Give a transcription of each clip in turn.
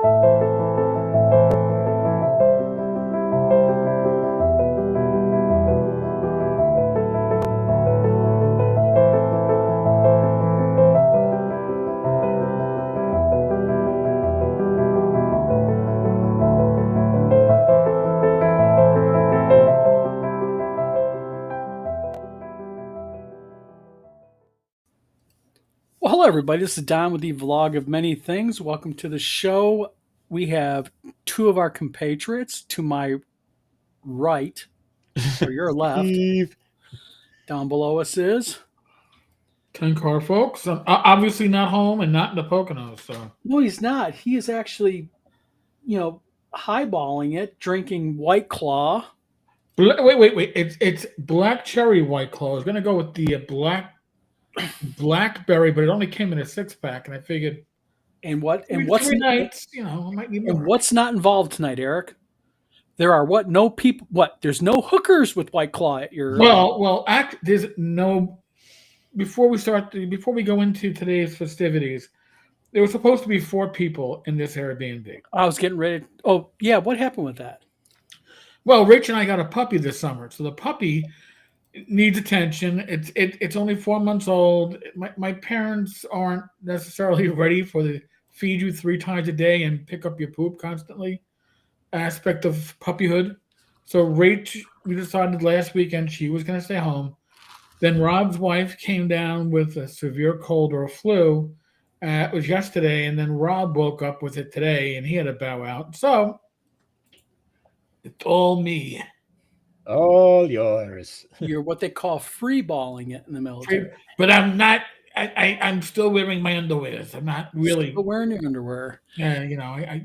Well, hello, everybody. This is Don with the Vlog of Many Things. Welcome to the show. We have two of our compatriots to my right, or your left. Steve. Down below us is. 10 car folks. I'm obviously not home and not in the Poconos. So No, he's not. He is actually, highballing it, drinking White Claw. wait. It's black cherry White Claw. I was gonna go with the blackberry, but it only came in a 6-pack, and I figured And what's three nights, I might need more. and what's not involved tonight, Eric? There are no people. There's no hookers with White Claw at your. There's no. Before we go into today's festivities, there was supposed to be 4 people in this Airbnb. I was getting ready. Oh yeah, what happened with that? Well, Rich and I got a puppy this summer, so the puppy needs attention. It's only 4 months old. My parents aren't necessarily ready for the feed you 3 times a day and pick up your poop constantly aspect of puppyhood. So Rach, we decided last weekend she was going to stay home. Then Rob's wife came down with a severe cold or a flu. It was yesterday, and then Rob woke up with it today, and he had to bow out. So it's all me. All yours. You're what they call free balling it in the military. But I'm not. I'm still wearing my underwears. I'm not really Still wearing your underwear. Yeah,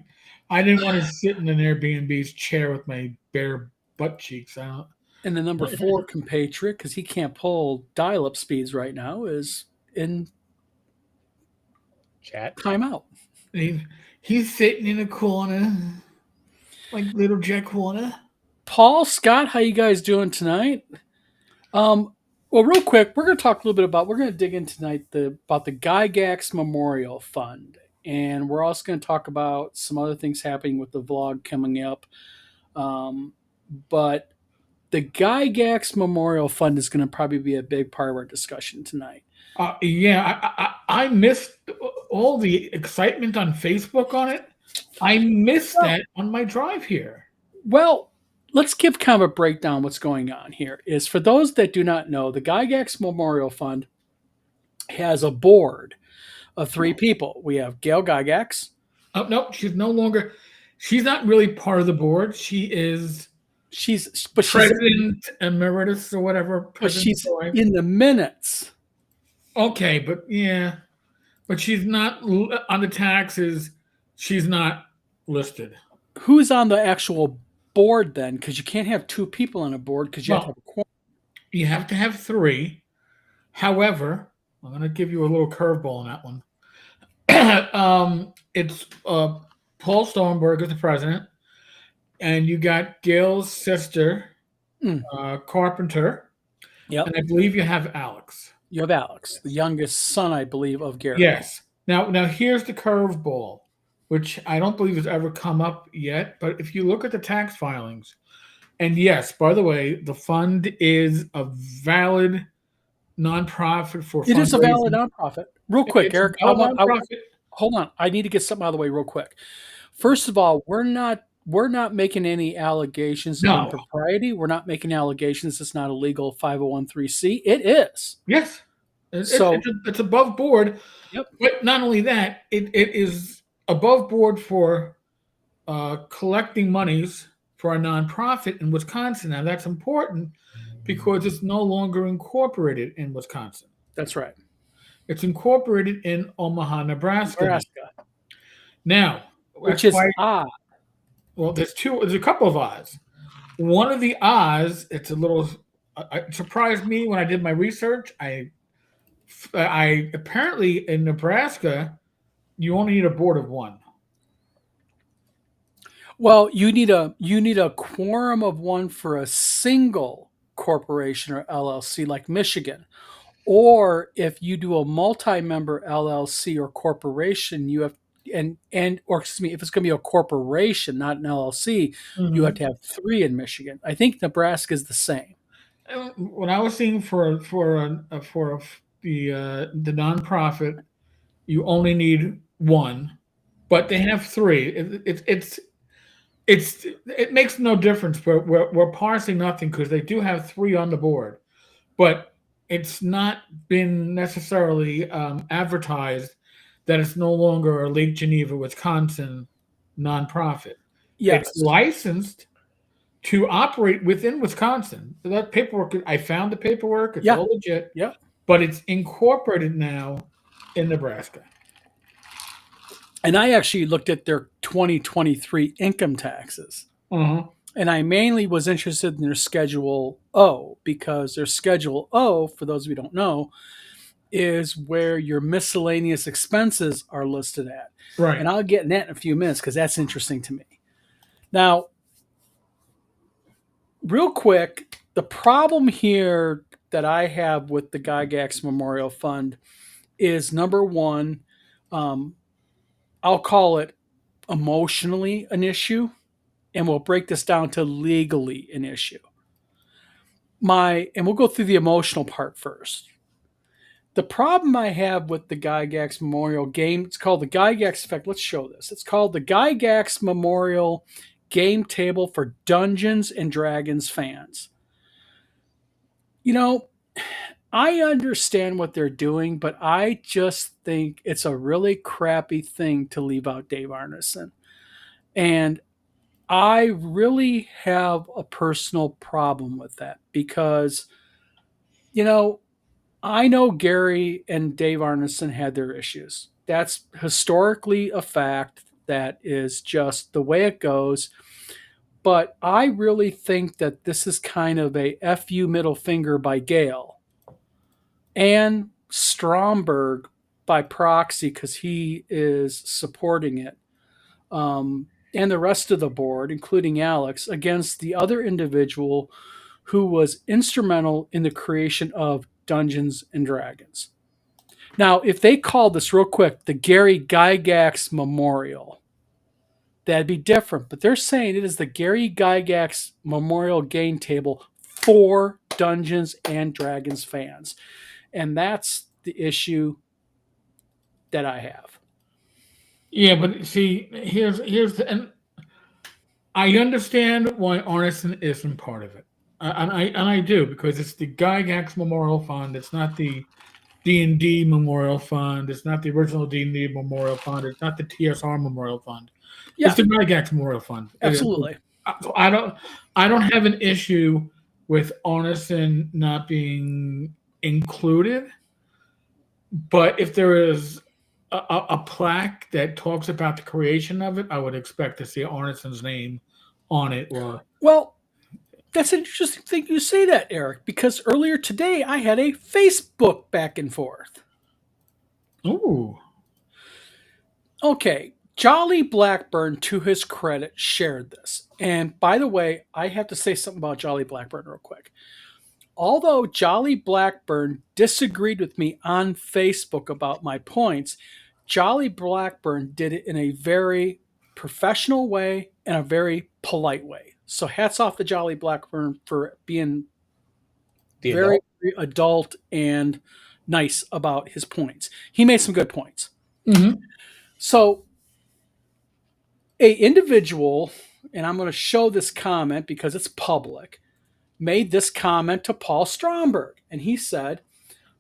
I didn't want to sit in an Airbnb's chair with my bare butt cheeks out. And the number 4 compatriot, because he can't pull dial-up speeds right now, is in Chat. timeout. He's sitting in a corner, like little Jack Horner. Paul, Scott, how you guys doing tonight? Well, real quick, we're going to talk a little bit about. We're going to dig in tonight about the Gygax Memorial Fund, and we're also going to talk about some other things happening with the vlog coming up. But the Gygax Memorial Fund is going to probably be a big part of our discussion tonight. I missed all the excitement on Facebook on it. I missed that on my drive here. Well, let's give kind of a breakdown what's going on here. Is for those that do not know, the Gygax Memorial Fund has a board of 3 people. We have Gail Gygax. Oh, no, she's no longer. She's not really part of the board. She's president emeritus or whatever. But she's in the minutes. Okay, but she's not on the taxes. She's not listed. Who's on the actual board then? Because you can't have 2 people on a board because you have to have a quorum. You have to have 3. However, I'm going to give you a little curveball on that one. It's Paul Stoneberg is the president, and you got Gail's sister, Carpenter. Yep. And I believe you have Alex. You have Alex, the youngest son, I believe, of Gary. Yes. Now here's the curveball, which I don't believe has ever come up yet. But if you look at the tax filings, and yes, by the way, the fund is a valid nonprofit for. It is a valid nonprofit. Real quick, Eric. Hold on. I need to get something out of the way real quick. First of all, we're not making any allegations of impropriety. We're not making allegations it's not a legal 501(c)(3). It is. Yes. It's above board. Yep. But not only that, it is above board for collecting monies for a nonprofit in Wisconsin. Now, that's important because it's no longer incorporated in Wisconsin. That's right. It's incorporated in Omaha, Nebraska. Now, which is odd. Well, there's a couple of odds. One of the odds, it surprised me when I did my research. I apparently in Nebraska, you only need a board of 1. Well, you need a quorum of 1 for a single corporation or LLC like Michigan. Or if you do a multi-member LLC or corporation, you have or excuse me, if it's going to be a corporation, not an LLC, you have Mhm. to have 3 in Michigan. I think Nebraska is the same. What I was seeing the nonprofit, you only need 1, but they have 3. It makes no difference. We're parsing nothing because they do have 3 on the board, but it's not been necessarily advertised that it's no longer a Lake Geneva, Wisconsin nonprofit. It's Yes. licensed to operate within Wisconsin. So that paperwork, I found the paperwork. It's Yeah. all legit, Yeah. but it's incorporated now in Nebraska. And I actually looked at their 2023 income taxes. Uh-huh. And I mainly was interested in their Schedule O because their Schedule O, for those of you who don't know, is where your miscellaneous expenses are listed at. Right. And I'll get in that in a few minutes because that's interesting to me. Now, real quick, the problem here that I have with the Gygax Memorial Fund is number one, I'll call it emotionally an issue, and we'll break this down to legally an issue. And we'll go through the emotional part first. The problem I have with the Gygax Memorial game, it's called the Gygax effect. Let's show this. It's called the Gygax Memorial Game Table for Dungeons and Dragons fans. You know, I understand what they're doing, but I just think it's a really crappy thing to leave out Dave Arneson. And I really have a personal problem with that because, you know, I know Gary and Dave Arneson had their issues. That's historically a fact. That is just the way it goes. But I really think that this is kind of a FU middle finger by Gale and Stromberg by proxy because he is supporting it. And the rest of the board, including Alex, against the other individual who was instrumental in the creation of Dungeons and Dragons. Now, if they called this real quick the Gary Gygax Memorial, that'd be different. But they're saying it is the Gary Gygax Memorial Game Table for Dungeons and Dragons fans. And that's the issue that I have. Yeah, but see, and I understand why Arneson isn't part of it, and I do because it's the Gygax Memorial Fund. It's not the D&D Memorial Fund. It's not the original D&D Memorial Fund. It's not the TSR Memorial Fund. Yeah, it's the Gygax Memorial Fund. Absolutely. So I don't have an issue with Arneson not being included, but if there is a plaque that talks about the creation of it, I would expect to see Arneson's name on it. Well, that's an interesting thing you say that, Eric, because earlier today I had a Facebook back and forth. Ooh. Okay, Jolly Blackburn, to his credit, shared this. And by the way, I have to say something about Jolly Blackburn real quick. Although Jolly Blackburn disagreed with me on Facebook about my points, Jolly Blackburn did it in a very professional way and a very polite way. So hats off to Jolly Blackburn for being very adult and nice about his points. He made some good points. Mm-hmm. So a individual, and I'm going to show this comment because it's public, made this comment to Paul Stromberg. And he said,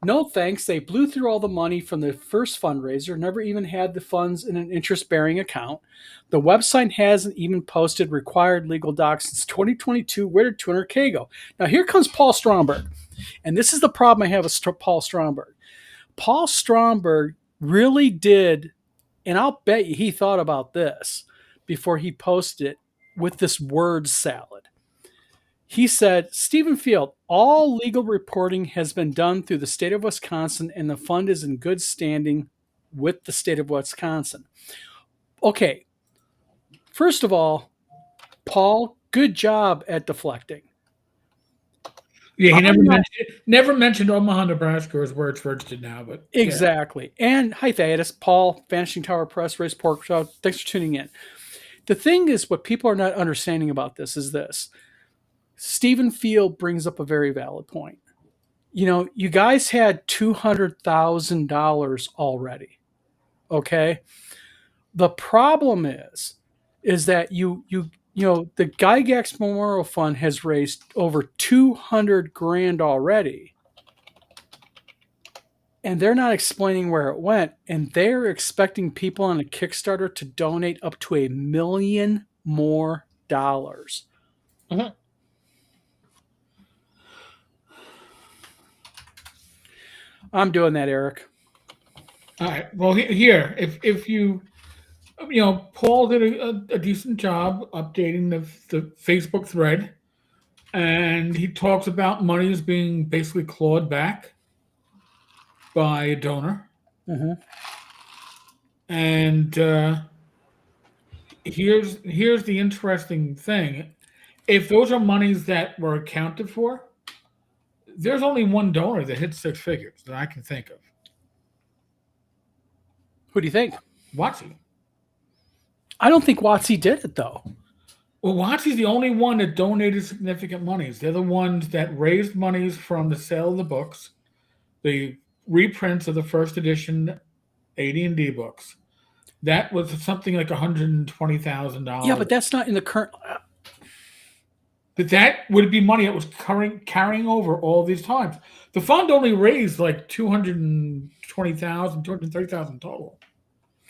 "No thanks, they blew through all the money from the first fundraiser, never even had the funds in an interest-bearing account. The website hasn't even posted required legal docs since 2022. Where did 200K go?" Now here comes Paul Stromberg. And this is the problem I have with Paul Stromberg. Paul Stromberg really did, and I'll bet you he thought about this before he posted it with this word salad. He said, "Stephen Field, all legal reporting has been done through the state of Wisconsin and the fund is in good standing with the state of Wisconsin." Okay, first of all, Paul, good job at deflecting. Yeah, he never mentioned Omaha, Nebraska, as where it's registered now. But exactly. Yeah. And hi, Thaddeus, Paul, Vanishing Tower Press, Race Pork Show. Thanks for tuning in. The thing is, what people are not understanding about this is this. Stephen Field brings up a very valid point. You know, you guys had $200,000 already. Okay. The problem is that the Gygax Memorial Fund has raised over 200 grand already, and they're not explaining where it went, and they're expecting people on a Kickstarter to donate up to $1 million more dollars. Mm-hmm. I'm doing that, Eric. All right. Well, here, if you Paul did a decent job updating the Facebook thread, and he talks about money is being basically clawed back by a donor. Mm-hmm. And here's the interesting thing: if those are monies that were accounted for, there's only one donor that hit six figures that I can think of. Who do you think? Watsy. I don't think Watsy did it, though. Well, Watsy's the only one that donated significant monies. They're the ones that raised monies from the sale of the books, the reprints of the first edition AD&D books. That was something like $120,000. Yeah, but that's not in the current. But that would be money that was carrying over all these times. The fund only raised like $220,000, $230,000 total.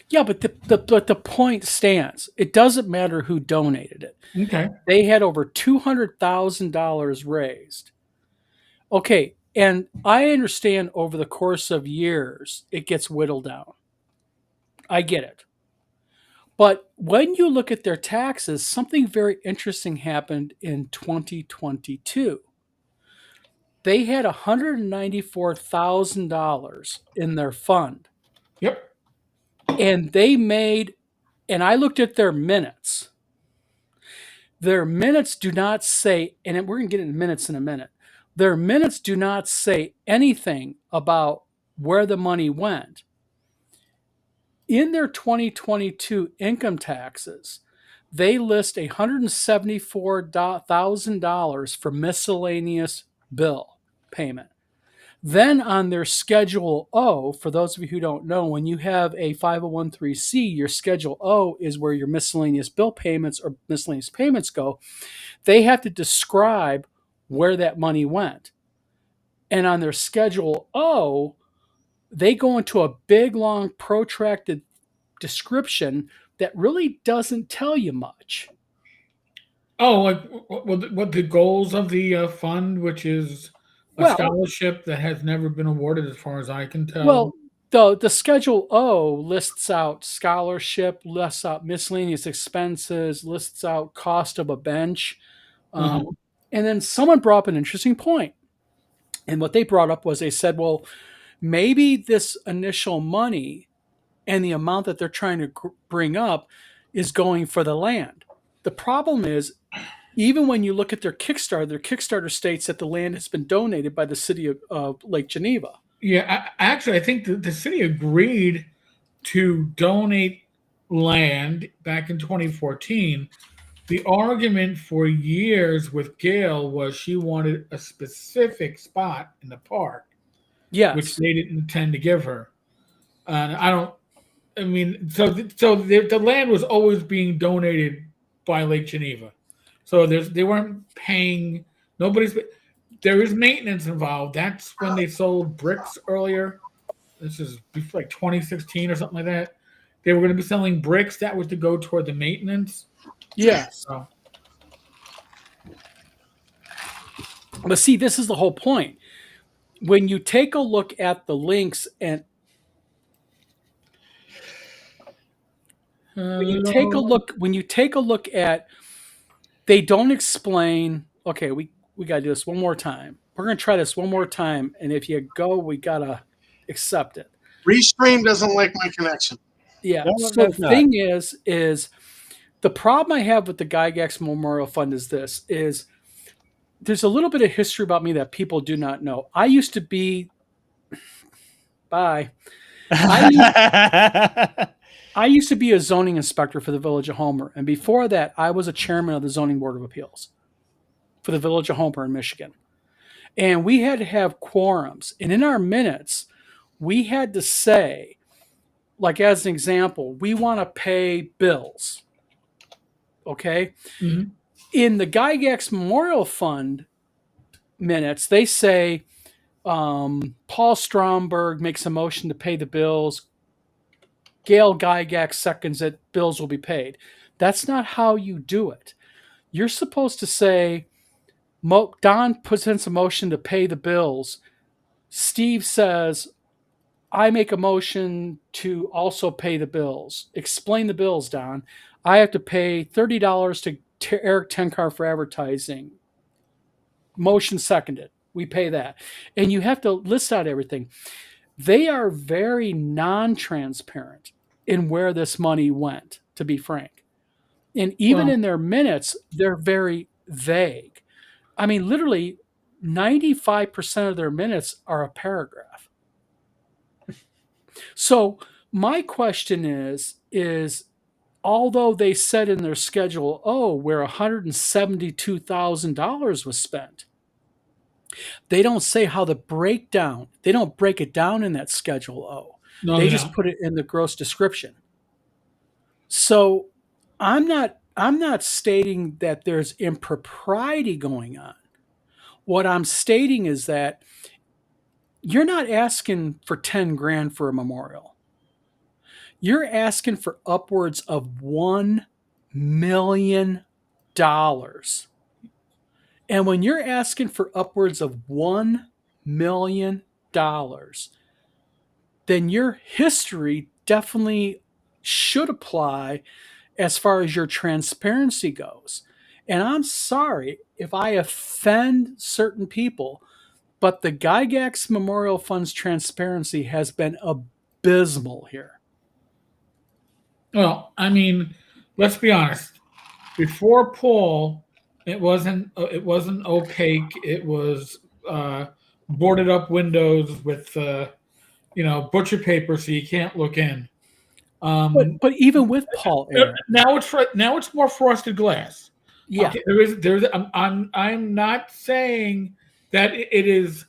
Yeah, but the point stands. It doesn't matter who donated it. Okay. They had over $200,000 raised. Okay, and I understand over the course of years it gets whittled down. I get it. But when you look at their taxes, something very interesting happened in 2022. They had $194,000 in their fund. Yep. And they made, and I looked at their minutes. Their minutes do not say, and we're going to get into minutes in a minute. Their minutes do not say anything about where the money went. In their 2022 income taxes, they list $174,000 for miscellaneous bill payment. Then on their Schedule O, for those of you who don't know, when you have a 501(c), your Schedule O is where your miscellaneous bill payments or miscellaneous payments go. They have to describe where that money went. And on their Schedule O, they go into a big, long, protracted description that really doesn't tell you much. Oh, like what the goals of the fund, which is a scholarship that has never been awarded, as far as I can tell. Well, the Schedule O lists out scholarship, lists out miscellaneous expenses, lists out cost of a bench. And then someone brought up an interesting point. And what they brought up was they said, well, maybe this initial money and the amount that they're trying to bring up is going for the land. The problem is, even when you look at their Kickstarter states that the land has been donated by the city of Lake Geneva. Yeah, actually, I think the city agreed to donate land back in 2014. The argument for years with Gail was she wanted a specific spot in the park, which they didn't intend to give her. And so the land was always being donated by Lake Geneva. So they weren't paying, there is maintenance involved. That's when they sold bricks earlier. This is like 2016 or something like that. They were going to be selling bricks. That was to go toward the maintenance. Yes. So. But see, this is the whole point. When you take a look at the links and when you take a look at, they don't explain, okay, we got to do this one more time. We're going to try this one more time. And if you go, we got to accept it. Restream doesn't like my connection. Yeah. No, so the thing is the problem I have with the Gygax Memorial Fund is this, is there's a little bit of history about me that people do not know. I used to be bye. I used to be a zoning inspector for the Village of Homer, and before that, I was a chairman of the Zoning Board of Appeals for the Village of Homer in Michigan. And we had to have quorums, and in our minutes, we had to say, like as an example, we want to pay bills. Okay, in the Gygax Memorial Fund minutes, they say Paul Stromberg makes a motion to pay the bills. Gail Gygax seconds it, bills will be paid. That's not how you do it. You're supposed to say, Don presents a motion to pay the bills. Steve says, I make a motion to also pay the bills. Explain the bills, Don. I have to pay $30 to Eric Tenkar for advertising. Motion seconded. We pay that. And you have to list out everything. They are very non-transparent in where this money went, to be frank. And even in their minutes, they're very vague. I mean, literally 95% of their minutes are a paragraph. So my question is although they said in their schedule, where $172,000 was spent, they don't say how the breakdown, they don't break it down in that schedule O. No, they just put it in the gross description. So I'm not stating that there's impropriety going on. What I'm stating is that you're not asking for 10 grand for a memorial. You're asking for upwards of $1 million. And when you're asking for upwards of $1 million, then your history definitely should apply as far as your transparency goes. And I'm sorry if I offend certain people, but the Gygax Memorial Fund's transparency has been abysmal here. Well, I mean, let's be honest. Before Paul, it wasn't opaque. It was boarded up windows with butcher paper, so you can't look in. But even with Paul, Eric, now it's more frosted glass. Yeah, okay, I'm not saying that it is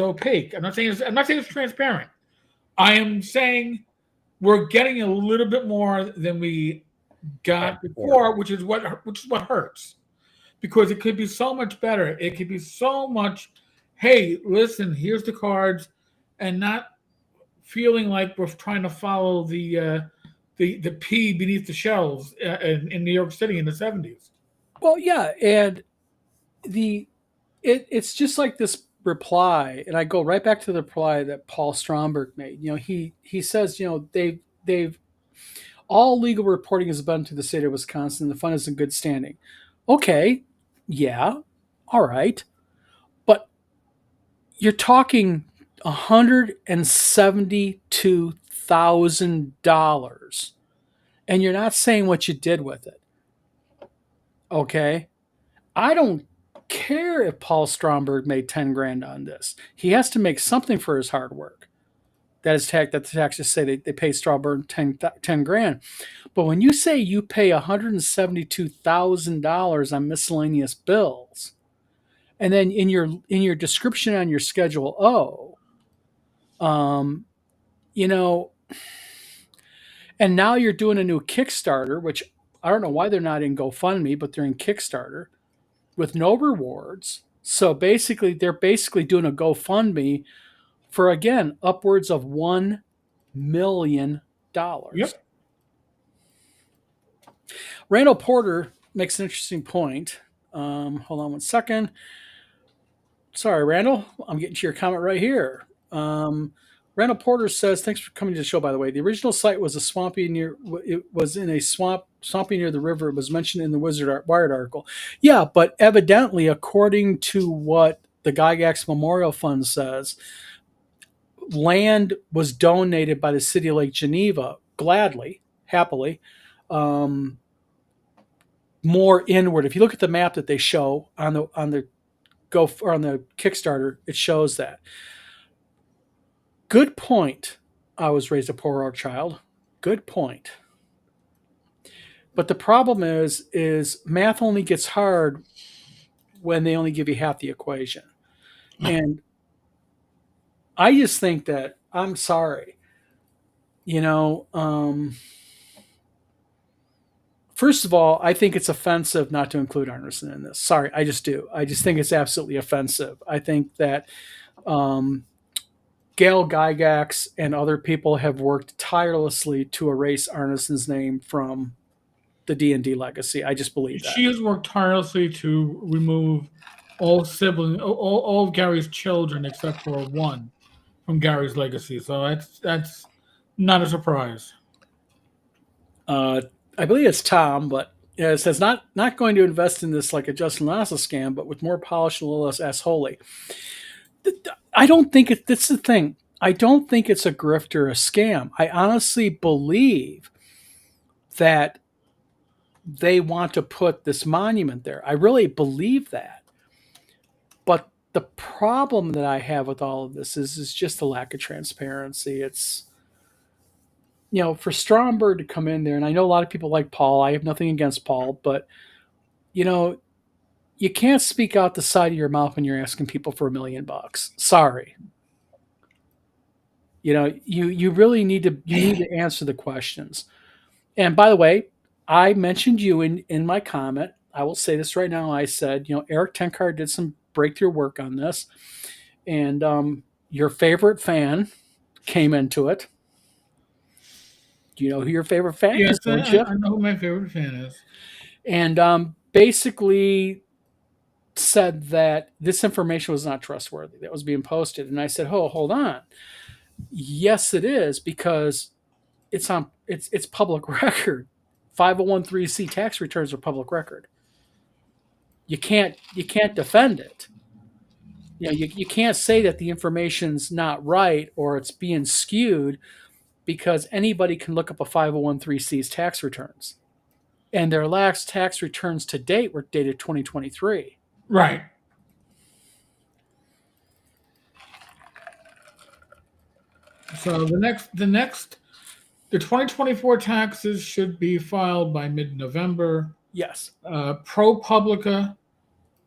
opaque. I'm not saying it's transparent. I am saying we're getting a little bit more than we got before, which is what hurts, because it could be so much better. It could be so much. Hey, listen, here's the cards, and not feeling like we're trying to follow the pea beneath the shelves in New York City in the 70s. Well, yeah, and it's just like this reply, and I go right back to the reply that Paul Stromberg made. He says, they've all legal reporting has been to the state of Wisconsin. The fund is in good standing. Okay, yeah, all right, but you're talking $172,000, and you're not saying what you did with it. Okay, I don't care if Paul Stromberg made 10 grand on this. He has to make something for his hard work. That the taxes say they pay Stromberg 10 grand. But when you say you pay $172,000 on miscellaneous bills, and then in your description on your Schedule O, and now you're doing a new Kickstarter, which I don't know why they're not in GoFundMe, but they're in Kickstarter with no rewards. So basically, they're doing a GoFundMe for, again, upwards of $1 million. Yep. Randall Porter makes an interesting point. Hold on one second. Sorry, Randall. I'm getting to your comment right here. Randall Porter says, thanks for coming to the show, by the way. The original site was swampy near the river. It was mentioned in the Wired article. Yeah, but evidently, according to what the Gygax Memorial Fund says, land was donated by the city of Lake Geneva, gladly, happily, more inward. If you look at the map that they show on the Go or on the Kickstarter, it shows that. Good point. I was raised a poor child. Good point. But the problem is math only gets hard when they only give you half the equation. And I just think that I'm sorry. You know, first of all, I think it's offensive not to include Arneson in this. Sorry, I just do. I just think it's absolutely offensive. I think that Gail Gygax and other people have worked tirelessly to erase Arneson's name from the D&D legacy. I just believe that. She has worked tirelessly to remove all siblings, all of Gary's children except for one from Gary's legacy. So that's not a surprise. I believe it's Tom, but it says not going to invest in this like a Justin Lassa scam, but with more polish and a little less ass holy. I don't think that's the thing. I don't think it's a grift or a scam. I honestly believe that they want to put this monument there. I really believe that. But the problem that I have with all of this is just the lack of transparency. It's, you know, for Stromberg to come in there, and I know a lot of people like Paul. I have nothing against Paul, but, you know, you can't speak out the side of your mouth when you're asking people for $1 million. Sorry. You know, you really need to answer the questions. And by the way, I mentioned you in my comment. I will say this right now. I said, you know, Eric Tenkar did some breakthrough work on this, and your favorite fan came into it. Do you know who your favorite fan yes, is? Don't you? I know who my favorite fan is. And basically said that this information was not trustworthy that was being posted. And I said, oh, hold on. Yes, it is, because it's public record. 501(c) tax returns are public record. You can't defend it. You know, you can't say that the information's not right or it's being skewed, because anybody can look up a 501(c)'s tax returns. And their last tax returns to date were dated 2023. Right. So the 2024 taxes should be filed by mid-November. Yes. ProPublica,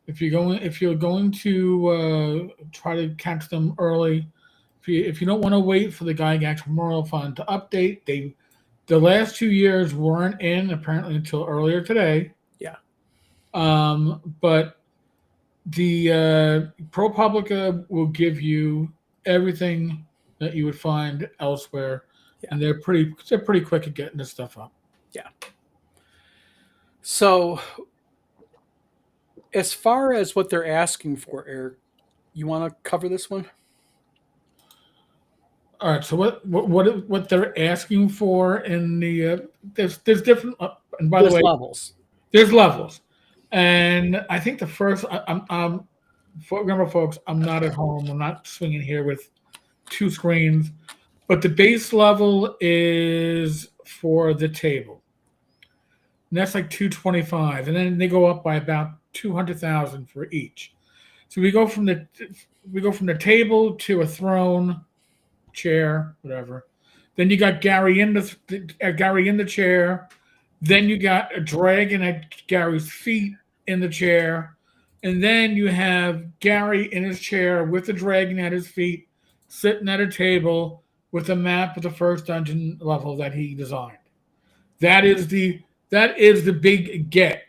if you're going to try to catch them early, if you don't want to wait for the Gygax Memorial Fund to update, the last 2 years weren't in apparently until earlier today. Yeah. But the ProPublica will give you everything that you would find elsewhere, and they're pretty quick at getting this stuff up. Yeah. So, as far as what they're asking for, Eric, you want to cover this one? All right. So what they're asking for in the there's different and by There's the way levels. There's levels, and I think the first remember, folks, I'm not at home. I'm not swinging here with 2 screens, but the base level is for the table. And that's like $225, and then they go up by about $200,000 for each. So we go from the table to a throne, chair, whatever. Then you got Gary in the chair. Then you got a dragon at Gary's feet in the chair, and then you have Gary in his chair with the dragon at his feet, sitting at a table with a map of the first dungeon level that he designed. That is the big get.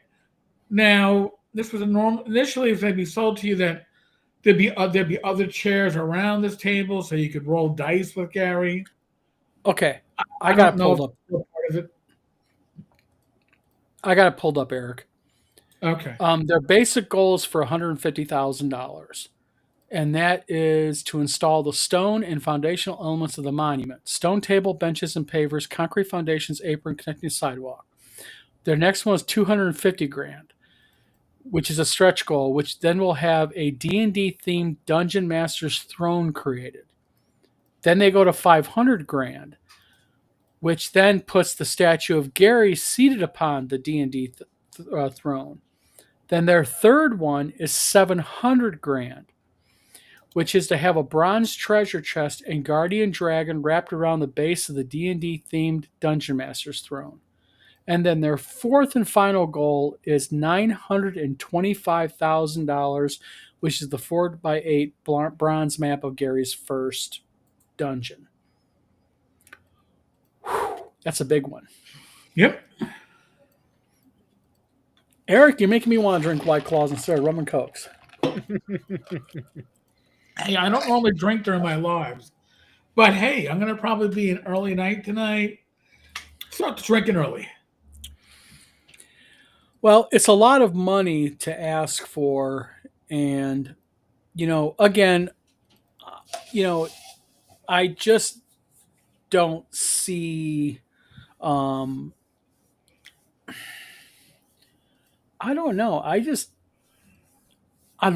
Now, this was a normal initially. If they'd be sold to you that there'd be other chairs around this table, so you could roll dice with Gary. Okay, I got it pulled up. Part of it. I got it pulled up, Eric. Okay. Their basic goal is for $150,000, and that is to install the stone and foundational elements of the monument: stone table, benches, and pavers, concrete foundations, apron, connecting sidewalk. Their next one is $250,000, which is a stretch goal, which then will have a D&D themed Dungeon Master's throne created. Then they go to $500,000, which then puts the statue of Gary seated upon the D&D throne. Then their third one is $700,000, which is to have a bronze treasure chest and guardian dragon wrapped around the base of the D&D themed Dungeon Master's throne. And then their fourth and final goal is $925,000, which is the 4x8 bronze map of Gary's first dungeon. Whew, that's a big one. Yep. Eric, you're making me want to drink White Claws instead of rum and cokes. Hey, I don't normally drink during my lives, but hey, I'm going to probably be an early night tonight. Start drinking early. Well, it's a lot of money to ask for. And, again, I just don't see. I don't know. I'd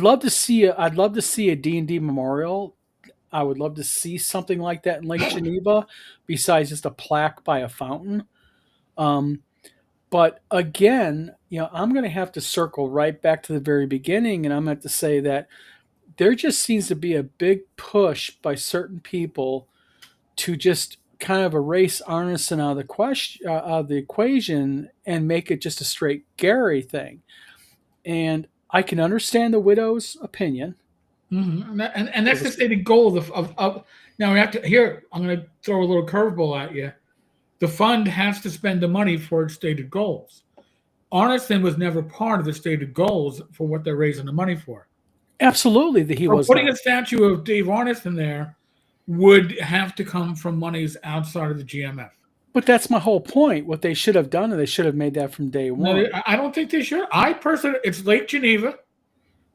love to see a D&D memorial. I would love to see something like that in Lake Geneva, besides just a plaque by a fountain. But again, I'm going to have to circle right back to the very beginning, and I'm going to have to say that there just seems to be a big push by certain people to just kind of erase Arneson out of the equation and make it just a straight Gary thing. And I can understand the widow's opinion. Mm-hmm. And that's the stated goal of now we have to here. I'm going to throw a little curveball at you. The fund has to spend the money for its stated goals. Arneson was never part of the stated goals for what they're raising the money for. Absolutely, that he was putting not. A statue of Dave Arneson there would have to come from monies outside of the GMF. But that's my whole point. What they should have done, and they should have made that from day one. No, I don't think they should. I personally, it's Lake Geneva.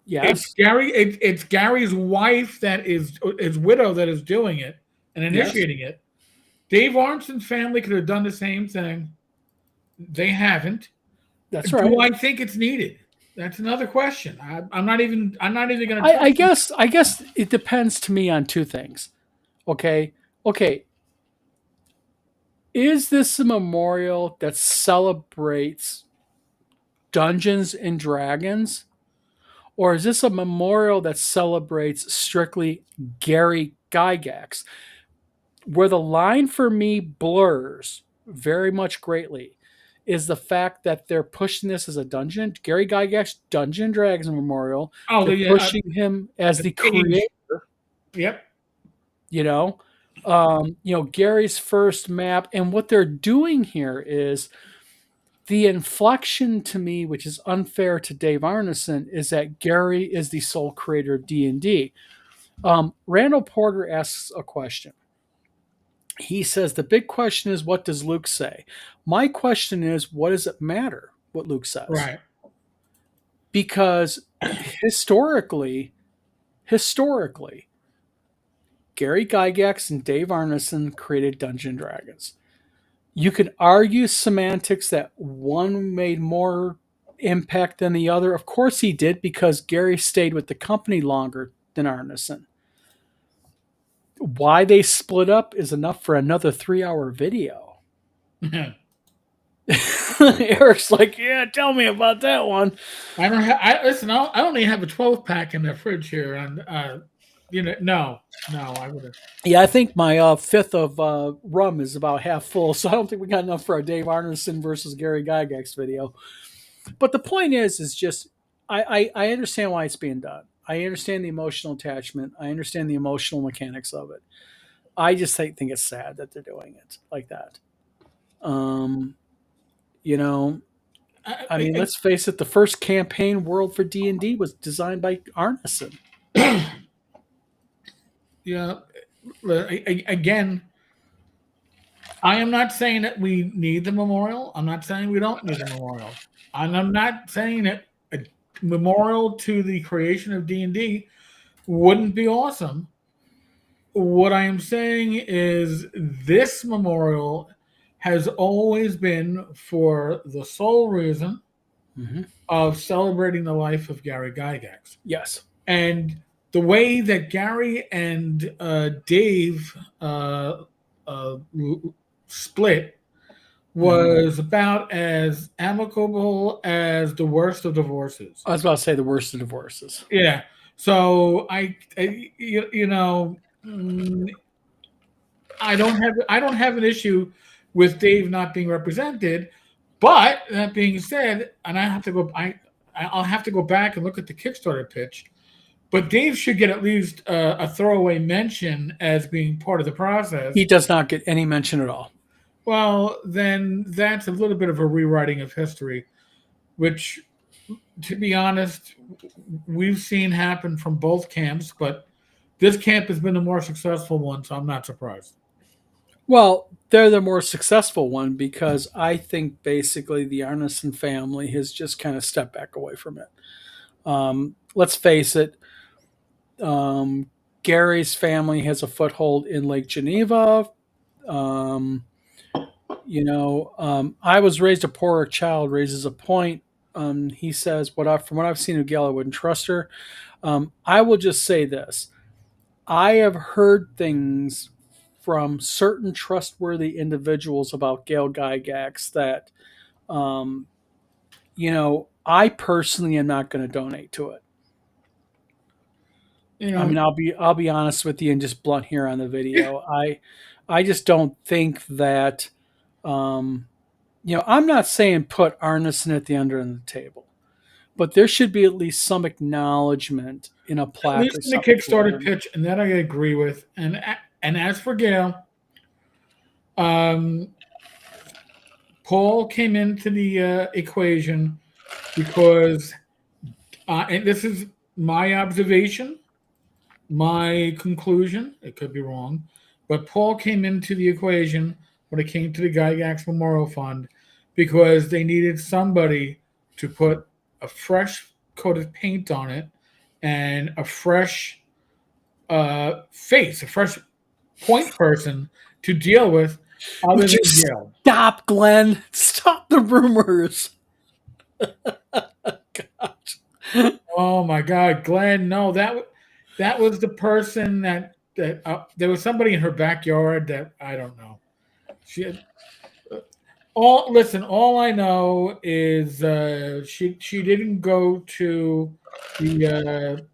Yes. It's Gary. It's Gary's wife that is his widow that is doing it and initiating it. Dave Arneson's family could have done the same thing. They haven't. That's right. Do I think it's needed? That's another question. I'm not even going to. I guess it depends to me on two things. Okay. Is this a memorial that celebrates Dungeons and Dragons? Or is this a memorial that celebrates strictly Gary Gygax? Where the line for me blurs very much greatly is the fact that they're pushing this as a Gary Gygax Dungeon Dragons Memorial. They're pushing him as the creator. Yep. Gary's first map. And what they're doing here is the inflection to me, which is unfair to Dave Arneson, is that Gary is the sole creator of D&D. Randall Porter asks a question. He says, the big question is, what does Luke say? My question is, what does it matter what Luke says? Right. Because historically, Gary Gygax and Dave Arneson created Dungeons & Dragons. You could argue semantics that one made more impact than the other. Of course he did, because Gary stayed with the company longer than Arneson. Why they split up is enough for another 3-hour video. Eric's like, yeah, tell me about that one. I don't even have a 12-pack in the fridge here, and no, I wouldn't. Yeah, I think my fifth of rum is about half full, so I don't think we got enough for a Dave Arneson versus Gary Gygax video. But the point is just I understand why it's being done. I understand the emotional attachment. I understand the emotional mechanics of it. I just think it's sad that they're doing it like that. Let's face it, the first campaign world for D&D was designed by Arneson. Yeah. Again, I am not saying that we need the memorial. I'm not saying we don't need the memorial. And I'm not saying that a memorial to the creation of D&D wouldn't be awesome. What I am saying is this memorial has always been for the sole reason of celebrating the life of Gary Gygax. Yes. And the way that Gary and Dave split was about as amicable as the worst of divorces. I was about to say the worst of divorces. Yeah. So you know, I don't have an issue with Dave not being represented, but that being said, and I'll have to go back and look at the Kickstarter pitch. But Dave should get at least a throwaway mention as being part of the process. He does not get any mention at all. Well, then that's a little bit of a rewriting of history, which, to be honest, we've seen happen from both camps, but this camp has been the more successful one, so I'm not surprised. Well, they're the more successful one because I think basically the Arneson family has just kind of stepped back away from it. Let's face it, Gary's family has a foothold in Lake Geneva. Um, I was raised a poorer child raises a point. He says, from what I've seen of Gail, I wouldn't trust her. I will just say this. I have heard things from certain trustworthy individuals about Gail Gygax that, I personally am not going to donate to it. I mean, I'll be honest with you and just blunt here on the video. I just don't think that, I'm not saying put Arneson at the under of the table, but there should be at least some acknowledgement in a plaque. At least in the Kickstarter pitch, and that I agree with. And as for Gail, Paul came into the equation because, and this is my observation, my conclusion. It could be wrong, but Paul came into the equation when it came to the Gygax Memorial Fund because they needed somebody to put a fresh coat of paint on it and a fresh face, a fresh point person to deal with other than Gail. Stop, Glenn. Stop the rumors. Gosh. Oh my God, Glenn. No, that was the person that there was somebody in her backyard that I don't know. All I know is she didn't go to the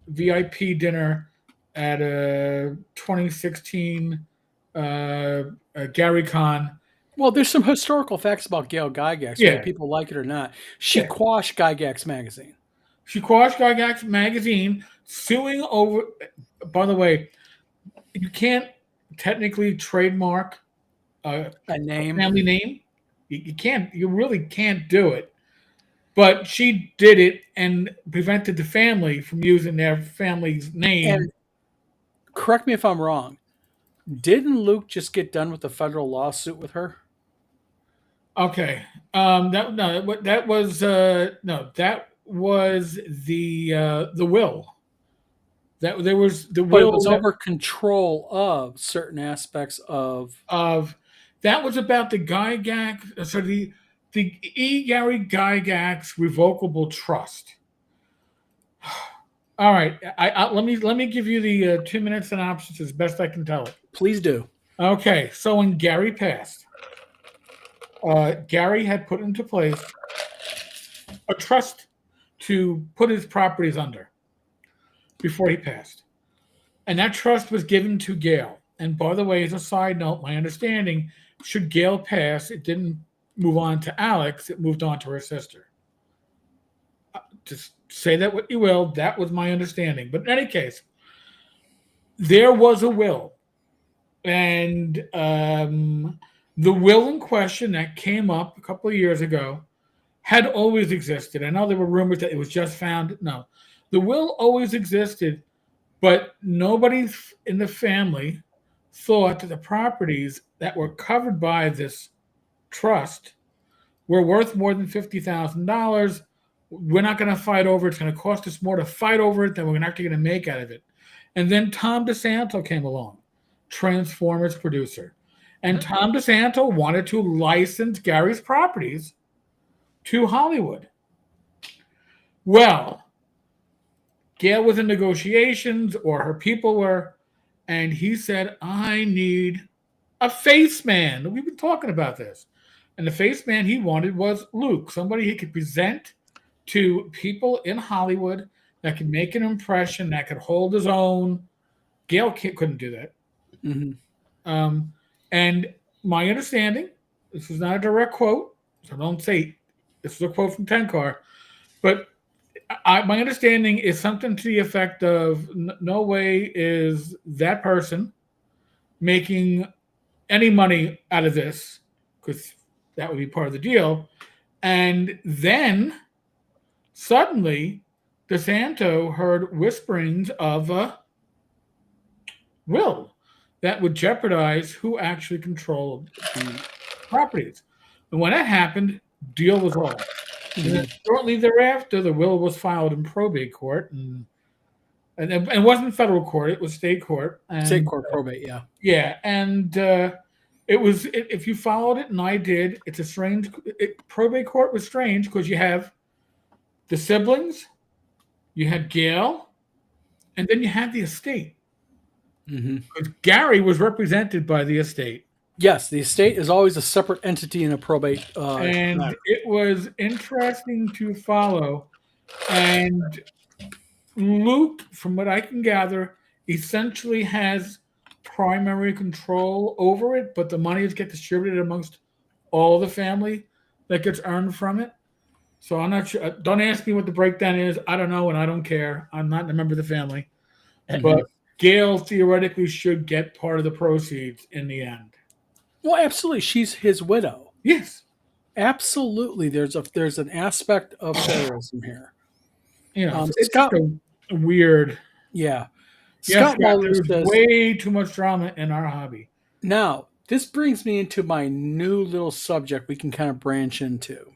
VIP dinner at a 2016 Gary Con. Well, there's some historical facts about Gail Gygax, whether people like it or not. She quashed Gygax magazine. She quashed Gygax magazine, suing over. By the way, you can't technically trademark a name, family name. You can't. You really can't do it. But she did it and prevented the family from using their family's name. And correct me if I'm wrong. Didn't Luke just get done with the federal lawsuit with her? Okay. That was the will. That there was the will. But it was over control of certain aspects of that was about the Gygax. So the E. Gary Gygax revocable trust. All right, let me give you the 2-minute synopsis as best I can tell it. Please do. Okay, so when Gary passed, Gary had put into place a trust to put his properties under before he passed, and that trust was given to Gail. And by the way, as a side note, my understanding, should Gail pass, it didn't move on to Alex; it moved on to her sister. Just say that what you will. That was my understanding. But in any case, there was a will. And the will in question that came up a couple of years ago had always existed. I know there were rumors that it was just found. No, the will always existed, but nobody in the family thought that the properties that were covered by this trust were worth more than $50,000. We're not going to fight over it. It's going to cost us more to fight over it than we're not going to make out of it. And then Tom DeSanto came along, Transformers producer. And Tom DeSanto wanted to license Gary's properties to Hollywood. Well, Gail was in negotiations, or her people were, and he said, I need a face man. We've been talking about this. And the face man he wanted was Luke, somebody he could present to people in Hollywood that could make an impression, that could hold his own. Gail couldn't do that. Mm-hmm. And my understanding, this is not a direct quote, so don't say this is a quote from Tenkar, but my understanding is something to the effect of no way is that person making any money out of this, because that would be part of the deal. And then suddenly DeSanto heard whisperings of a will that would jeopardize who actually controlled the properties. And when that happened, deal was off. And then shortly thereafter, the will was filed in probate court, and it wasn't federal court; it was state court. And, state court probate, yeah, yeah. And it was if you followed it, and I did. It's a strange. Probate court was strange because you have the siblings, you had Gail, and then you had the estate. Because Gary was represented by the estate. Yes, the estate is always a separate entity in a probate. And matter. It was interesting to follow. And Luke, from what I can gather, essentially has primary control over it, but the money get distributed amongst all the family that gets earned from it. So I'm not sure. Don't ask me what the breakdown is. I don't know, and I don't care. I'm not a member of the family. But Gail theoretically should get part of the proceeds in the end. Well, absolutely. She's his widow. Yes. Absolutely. There's an aspect of terrorism here. You know, it's Scott, a weird. Yeah. Scott Mulder says way too much drama in our hobby. Now, this brings me into my new little subject we can kind of branch into.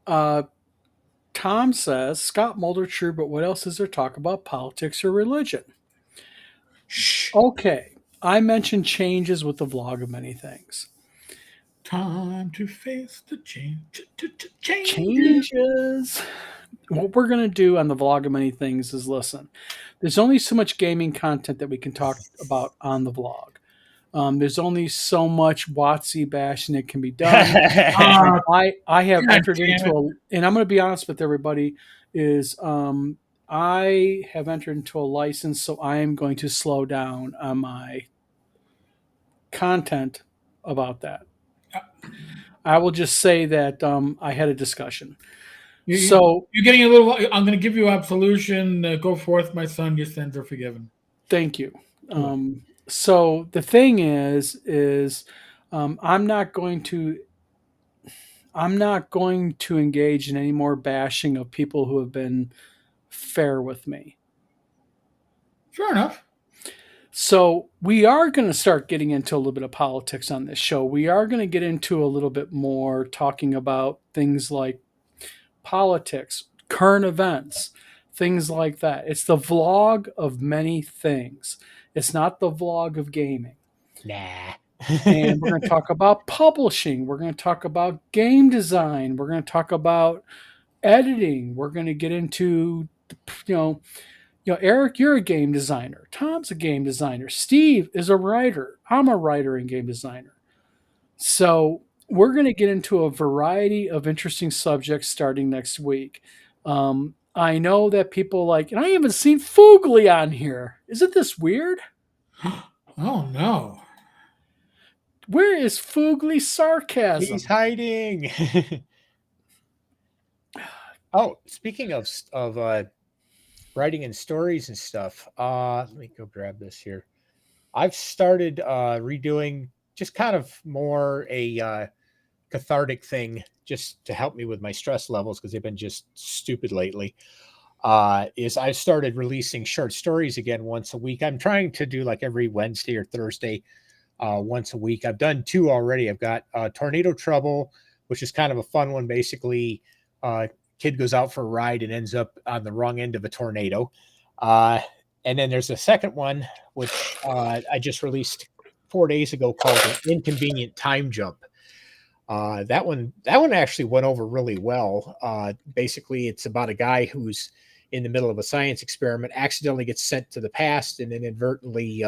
Tom says, Scott Mulder, true, but what else is there talk about politics or religion? Shh. Okay. I mentioned changes with the vlog of many things. Time to face the changes. What we're going to do on the vlog of many things is listen. There's only so much gaming content that we can talk about on the vlog. There's only so much WotC bashing that can be done. I have entered into and I'm going to be honest with everybody, is I have entered into a license, so I am going to slow down on my content about that. I will just say that I had a discussion. So you're getting a little. I'm going to give you absolution. Go forth, my son. Your sins are forgiven. Thank you. So the thing is I'm not going to engage in any more bashing of people who have been fair with me. Fair enough. So we are going to start getting into a little bit of politics on this show. We are going to get into a little bit more talking about things like politics, current events, things like that. It's the vlog of many things. It's not the vlog of gaming. Nah. And we're going to talk about publishing. We're going to talk about game design. We're going to talk about editing. We're going to get into, Eric, you're a game designer. Tom's a game designer. Steve is a writer. I'm a writer and game designer. So we're going to get into a variety of interesting subjects starting next week. I know that people and I haven't seen Foogly on here. Isn't this weird? Oh, no. Where is Foogly's sarcasm? He's hiding. Oh, speaking of writing and stories and stuff, let me go grab this here. I've started redoing just kind of more a cathartic thing just to help me with my stress levels because they've been just stupid lately. Is I've started releasing short stories again once a week. I'm trying to do like every Wednesday or Thursday once a week. I've done 2 already. I've got Tornado Trouble, which is kind of a fun one. Basically, kid goes out for a ride and ends up on the wrong end of a tornado. And then there's a second one, which I just released 4 days ago called An Inconvenient Time Jump. That one actually went over really well. Basically, it's about a guy who's in the middle of a science experiment, accidentally gets sent to the past, and inadvertently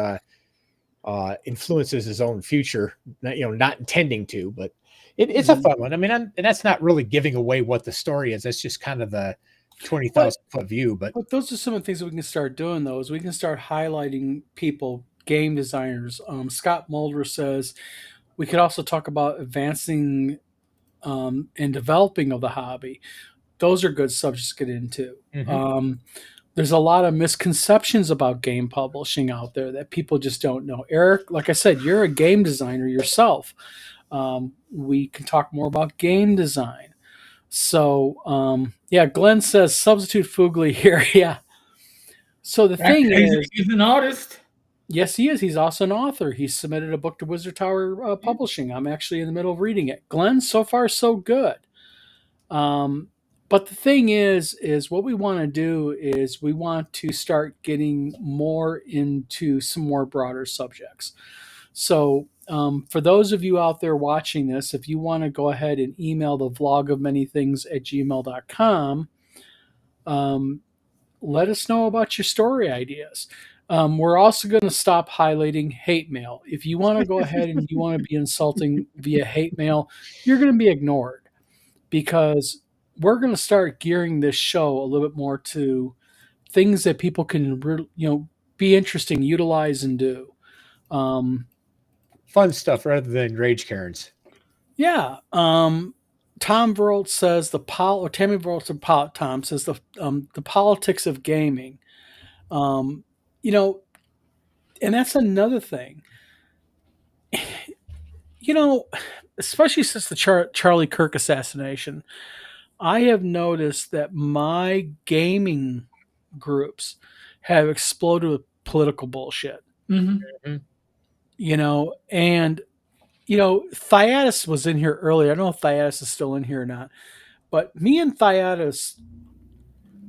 influences his own future, not intending to, but it's a fun one. I mean, and that's not really giving away what the story is. That's just kind of the 20,000-foot view. But those are some of the things that we can start doing, though, is we can start highlighting people, game designers. Scott Mulder says we could also talk about advancing and developing of the hobby. Those are good subjects to get into. There's a lot of misconceptions about game publishing out there that people just don't know. Eric, like I said, you're a game designer yourself. We can talk more about game design. So, yeah, Glenn says substitute Fugly here. Yeah. So the thing is, he's an artist. Yes, he is. He's also an author. He submitted a book to Wizard Tower Publishing. I'm actually in the middle of reading it. Glenn, so far so good. But the thing is what we want to do is we want to start getting more into some more broader subjects. So for those of you out there watching this, if you want to go ahead and email the vlog of many things at gmail.com, let us know about your story ideas. We're also going to stop highlighting hate mail. If you want to go ahead and you want to be insulting via hate mail, you're going to be ignored, because we're going to start gearing this show a little bit more to things that people can, be interesting, utilize, and do. Fun stuff rather than rage Karens. Yeah. Tom Verlt says Tammy Verlt, Tom says the politics of gaming. And that's another thing. Especially since the Charlie Kirk assassination, I have noticed that my gaming groups have exploded with political bullshit. Mm-hmm. And Thyatis was in here earlier. I don't know if Thyatis is still in here or not, but me and Thyatis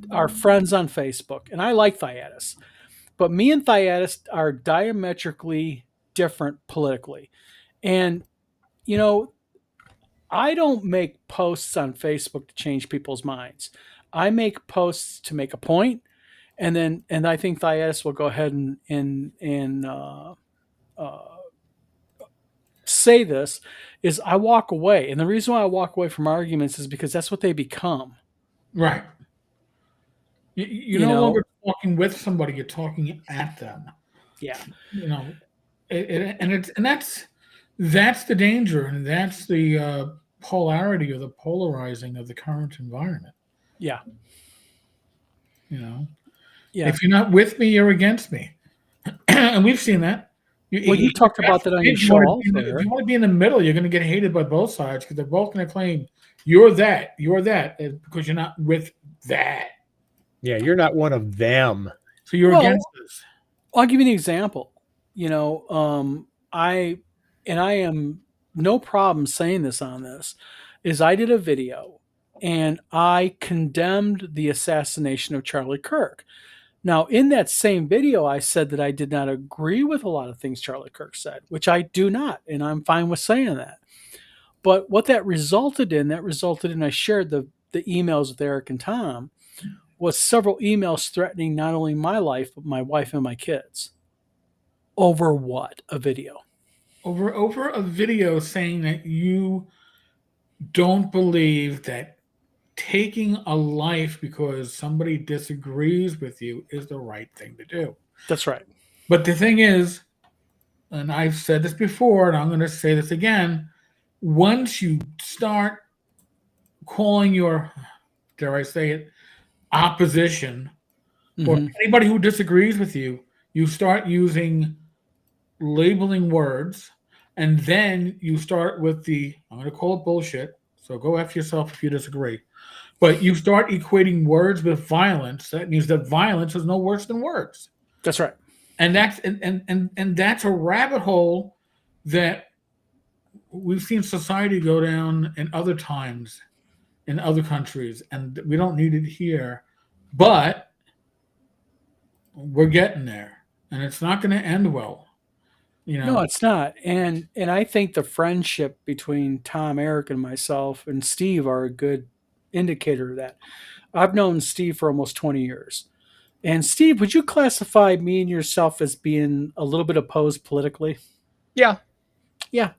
are friends on Facebook, and I like Thyatis. But me and Thyatis are diametrically different politically. And, I don't make posts on Facebook to change people's minds. I make posts to make a point, and I think Thyatis will go ahead and say this is I walk away. And the reason why I walk away from arguments is because that's what they become. Right. You're no longer talking with somebody, you're talking at them. Yeah. That's the danger, and that's the polarity or the polarizing of the current environment. Yeah. Yeah. If you're not with me, you're against me. And we've seen that. You talked about that on your show also. If you want to be in the middle, you're going to get hated by both sides, because they're both going to claim you're that, because you're not with that. Yeah, you're not one of them. So you're against us. I'll give you an example. I am no problem saying this on this, is I did a video and I condemned the assassination of Charlie Kirk. Now, in that same video, I said that I did not agree with a lot of things Charlie Kirk said, which I do not, and I'm fine with saying that. But what that resulted in, I shared the emails with Eric and Tom, was several emails threatening not only my life, but my wife and my kids. Over what? A video. Over a video saying that you don't believe that taking a life because somebody disagrees with you is the right thing to do. That's right. But the thing is, and I've said this before, and I'm going to say this again, once you start calling your, dare I say it, opposition, or anybody who disagrees with you, you start using labeling words, and then you start with I'm going to call it bullshit, so go F yourself if you disagree. But you start equating words with violence. That means that violence is no worse than words. That's right. And that's and that's a rabbit hole that we've seen society go down in other times, in other countries, and we don't need it here. But we're getting there, and it's not going to end well. No, it's not. And I think the friendship between Tom, Eric, and myself and Steve are a good indicator of that. I've known Steve for almost 20 years. And Steve, would you classify me and yourself as being a little bit opposed politically? Yeah. Yeah.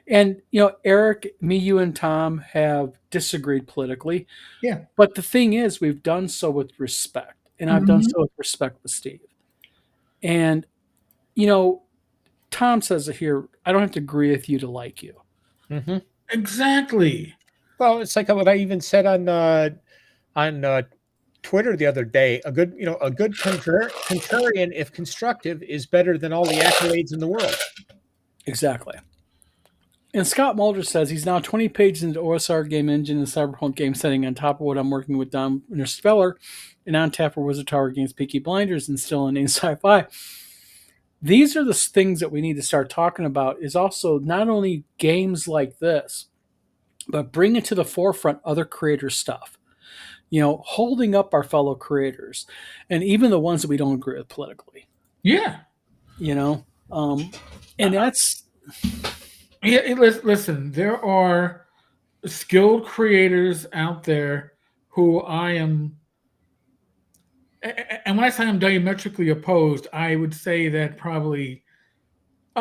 And, Eric, me, you, and Tom have disagreed politically. Yeah. But the thing is, we've done so with respect. And I've done Mhm. so with respect with Steve. And, Tom says it here, I don't have to agree with you to like you. Mm-hmm. Exactly. Well, it's like what I even said on Twitter the other day. A good contrarian, if constructive, is better than all the accolades in the world. Exactly. And Scott Mulder says he's now 20 pages into OSR game engine and cyberpunk game setting on top of what I'm working with Dom Interstellar and on tap for Wizard Tower games, Peaky Blinders, and still in sci-fi. These are the things that we need to start talking about, is also not only games like this, but bring it to the forefront other creator stuff. Holding up our fellow creators and even the ones that we don't agree with politically. Yeah. And that's... Yeah, listen, there are skilled creators out there who I am, and when I say I'm diametrically opposed, I would say that probably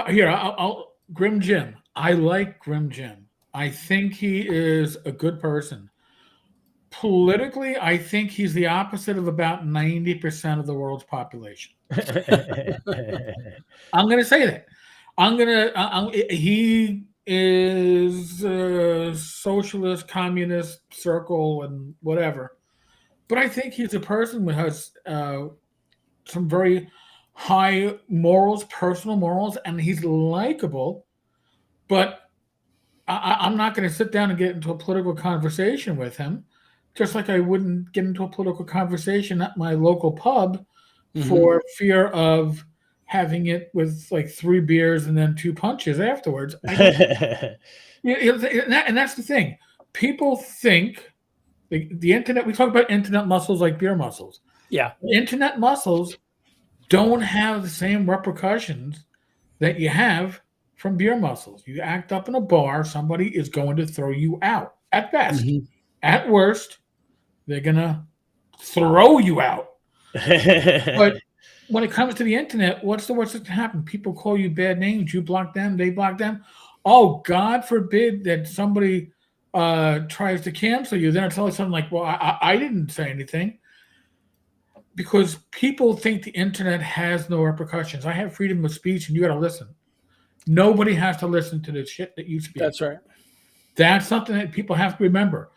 here I'll Grim Jim. I like Grim Jim. I think he is a good person. Politically, I think he's the opposite of about 90% of the world's population. I'm going to say that. He is a socialist, communist circle and whatever. But I think he's a person who has some very high morals, personal morals, and he's likable. But I'm not going to sit down and get into a political conversation with him, just like I wouldn't get into a political conversation at my local pub for fear of having it with like 3 beers and then 2 punches afterwards. And that's the thing. People think the internet, we talk about internet muscles like beer muscles. Yeah. Internet muscles don't have the same repercussions that you have from beer muscles. You act up in a bar, somebody is going to throw you out at best. At worst, they're going to throw you out. But when it comes to the internet, what's the worst that can happen? People call you bad names. You block them, they block them. Oh, God forbid that somebody tries to cancel you. Then it's always something like, well, I didn't say anything. Because people think the internet has no repercussions. I have freedom of speech, and you got to listen. Nobody has to listen to the shit that you speak. That's right. That's something that people have to remember.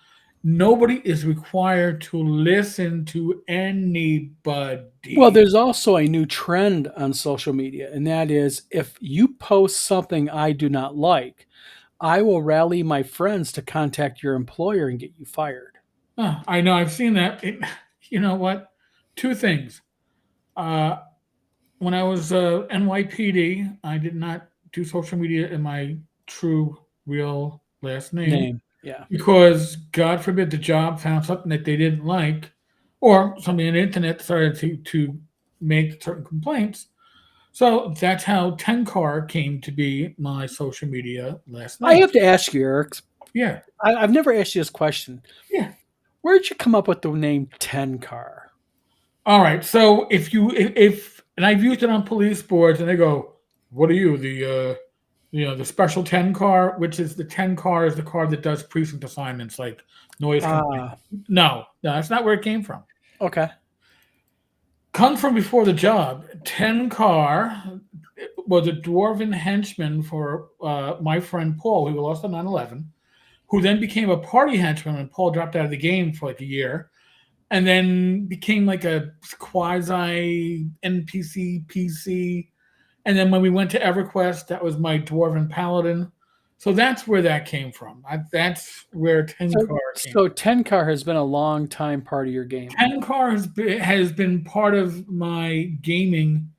Nobody is required to listen to anybody. Well, there's also a new trend on social media, and that is if you post something I do not like, I will rally my friends to contact your employer and get you fired. I know. I've seen that. You know what? 2 things. When I was NYPD, I did not do social media in my true, real last name. Yeah. Because, God forbid, the job found something that they didn't like, or somebody on the internet started to make certain complaints. So that's how 10-car came to be my social media last night. I have to ask you, Eric. Yeah. I've never asked you this question. Yeah. Where did you come up with the name 10-car? All right. So and I've used it on police boards, and they go, "What are you, the special 10-car?" Which is the 10-car is the car that does precinct assignments like noise complaint. No, that's not where it came from. Okay. Comes from before the job. 10-car was a dwarven henchman for my friend Paul, who lost on 9/11, who then became a party henchman when Paul dropped out of the game for like a year, and then became like a quasi NPC PC. And then when we went to EverQuest, that was my dwarven paladin. So that's where that came from. That's where 10-car came from. So 10-car has been a long time part of your game. 10-car has been part of my gaming,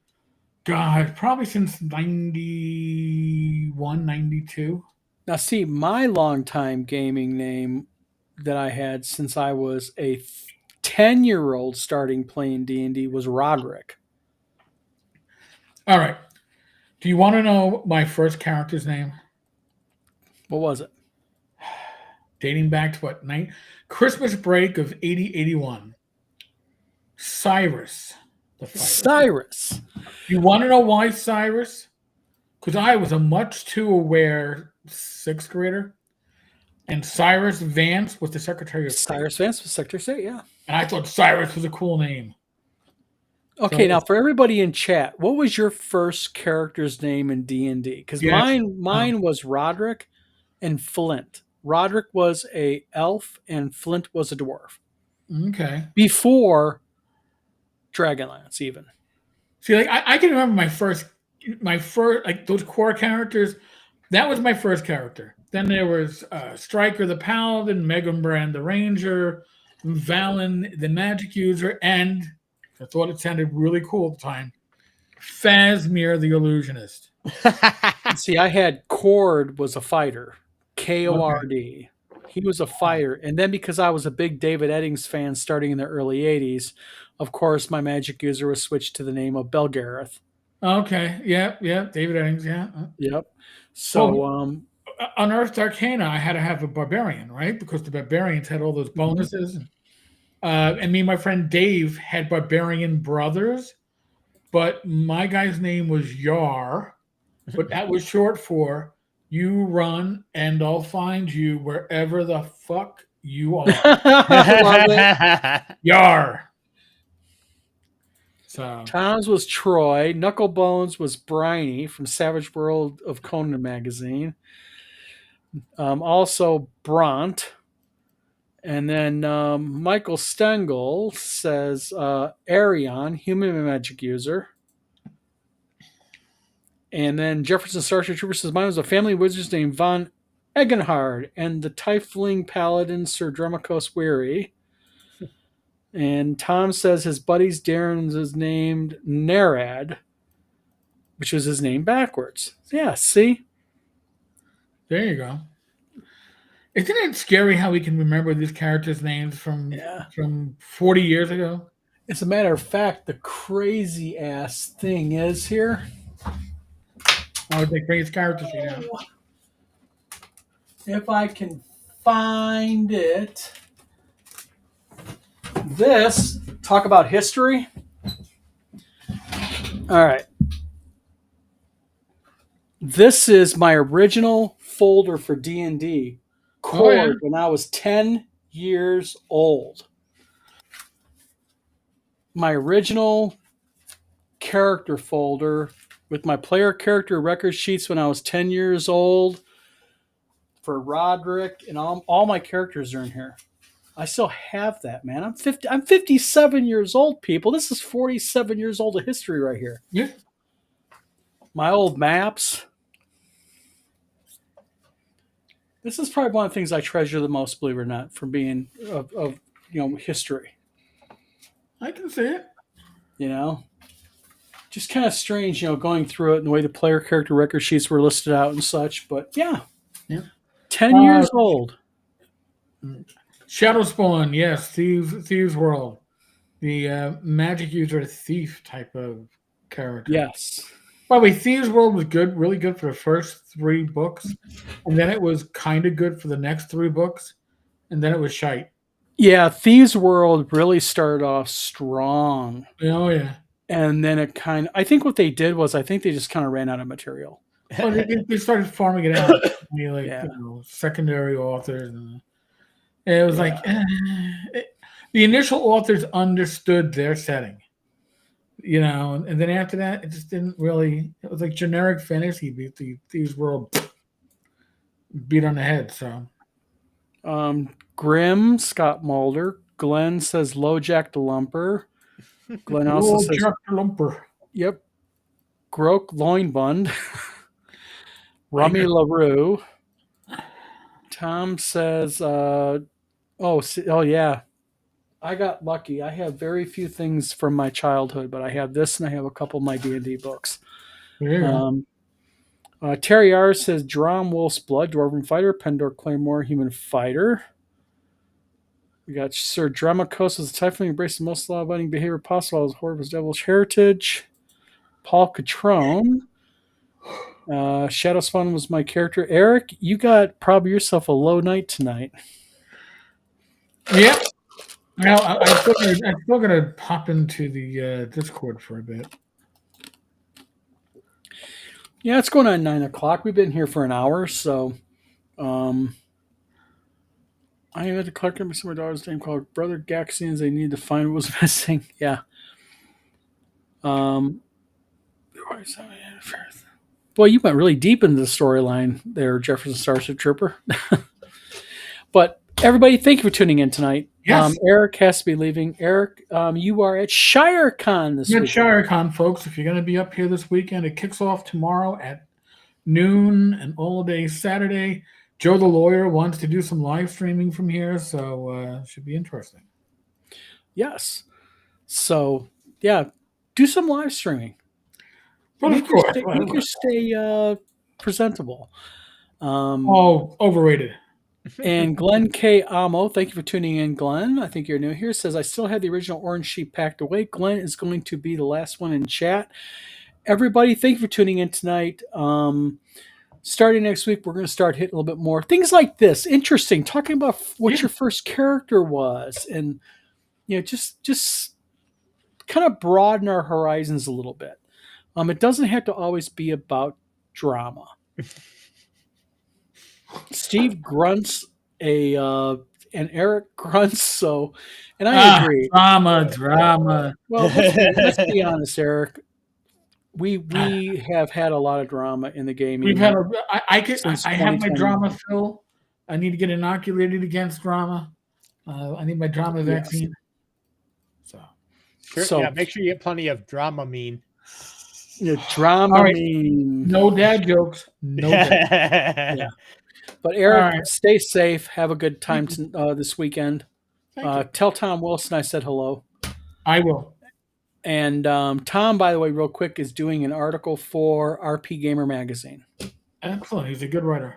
God, probably since 91, 92. Now, see, my long-time gaming name that I had since I was a 10-year-old starting playing D&D was Roderick. All right. Do you want to know my first character's name? What was it? Dating back to what? Christmas break of 80-81. Cyrus. the fighter. Cyrus. You want to know why Cyrus? Because I was a much too aware 6th grader, and Cyrus Vance was the Secretary of State. Cyrus Vance was Secretary of State, yeah. And I thought Cyrus was a cool name. Okay, now for everybody in chat, what was your first character's name in D&D? Because mine was Roderick and Flint. Roderick was a elf and Flint was a dwarf. Okay. Before Dragonlance, even. See, like I can remember my first like those core characters. That was my first character. Then there was Stryker the Paladin, Megan Brand the Ranger, Valen the Magic User, and I thought it sounded really cool at the time, Phasmir the Illusionist. See, I had Cord was a fighter, Kord. He was a fighter, and then because I was a big David Eddings fan starting in the early '80s, of course, my Magic User was switched to the name of Belgareth. Okay, yeah, David Eddings, yeah. Yep. So, Unearthed Arcana, I had to have a barbarian, right? Because the barbarians had all those bonuses. And me and my friend Dave had barbarian brothers, but my guy's name was Yar, but that was short for you run and I'll find you wherever the fuck you are. Yar. So Tom's was Troy. Knucklebones was Briny from Savage World of Conan magazine. Also Bront. And then Michael Stengel says Arion, human magic user. And then Jefferson Starship Trooper says mine was a family of wizards named Von Egenhard and the Tiefling Paladin Sir Drumacos Weary. And Tom says his buddy's Darren's is named Nerad, which was his name backwards. Yeah, see? There you go. Isn't it scary how we can remember these characters' names from 40 years ago? As a matter of fact, the crazy ass thing is here. Oh, the greatest characters you know. If I can find it. This, talk about history. All right. This is my original folder for D&D. Cord when I was 10 years old. My original character folder with my player character record sheets when I was 10 years old for Roderick, and all my characters are in here. I still have that, man. I'm 57 years old, people. This is 47 years old of history right here. Yeah. My old maps. This is probably one of the things I treasure the most, believe it or not, from being of history. I can see it. Just kind of strange, going through it and the way the player character record sheets were listed out and such. But yeah. 10 years old. Shadowspawn, yes, Thieves World, the magic user thief type of character. Yes. By the way, Thieves World was good, really good for the first 3 books, and then it was kind of good for the next 3 books, and then it was shite. Yeah, Thieves World really started off strong. Oh yeah. And then I think what they did was, I think they just kind of ran out of material. Well, they started farming it out, secondary authors. And it was the initial authors understood their setting, and then after that, it just didn't really. It was like generic fantasy. These World beat on the head. So, Grim Scott Mulder. Glenn says LoJack the Lumper. Glenn also says Jack the Lumper. Yep. Grok Loinbund. Rummy LaRue. Tom says, yeah. I got lucky. I have very few things from my childhood, but I have this and I have a couple of my D&D books. Yeah. Terry R says, Drom Wolf's Blood, Dwarven Fighter, Pendor Claymore, Human Fighter. We got Sir Dramacos as a Tiefling, embrace the most law-abiding behavior possible as Horva's Devil's Heritage. Paul Catrone. Shadowspawn was my character. Eric, you got probably yourself a low night tonight. Yep. Now, I'm still gonna pop into the Discord for a bit. Yeah, it's going on 9:00. We've been here for an hour, so I am at the Clark and my daughter's name called Brother Gaxians. They need to find what was missing. Yeah. Boy, you went really deep into the storyline there, Jefferson Starship Trooper. But everybody, thank you for tuning in tonight. Yes. Eric has to be leaving. Eric, you are at ShireCon this week. At ShireCon, folks. If you're going to be up here this weekend, it kicks off tomorrow at noon and all day Saturday. Joe the lawyer wants to do some live streaming from here, so it should be interesting. Yes. So, yeah, do some live streaming. But make of course. Your stay presentable. Overrated. And Glenn K. Amo, thank you for tuning in, Glenn. I think you're new here. Says, I still have the original orange sheet packed away. Glenn is going to be the last one in chat. Everybody, thank you for tuning in tonight. Starting next week, we're going to start hitting a little bit more things like this. Interesting, talking about what your first character was, and just kind of broaden our horizons a little bit. It doesn't have to always be about drama. Steve grunts and Eric grunts, and I agree. Drama. Well, let's be honest, Eric. We have had a lot of drama in the gaming. We've had I have my drama fill. I need to get inoculated against drama. I need my drama vaccine. So yeah, make sure you get plenty of Dramamine. Dramamine. No dad jokes. No dad. Yeah. But Eric, stay safe. Have a good time this weekend. Tell Tom Wilson I said hello. I will. And Tom, by the way, real quick, is doing an article for RP Gamer Magazine. Excellent. He's a good writer.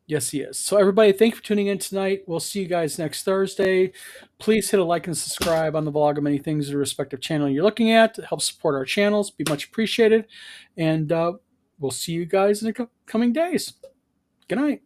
Yes, he is. So everybody, thank you for tuning in tonight. We'll see you guys next Thursday. Please hit a like and subscribe on the vlog of many things, the respective channel you're looking at. It helps support our channels. Be much appreciated. And we'll see you guys in the coming days. Good night.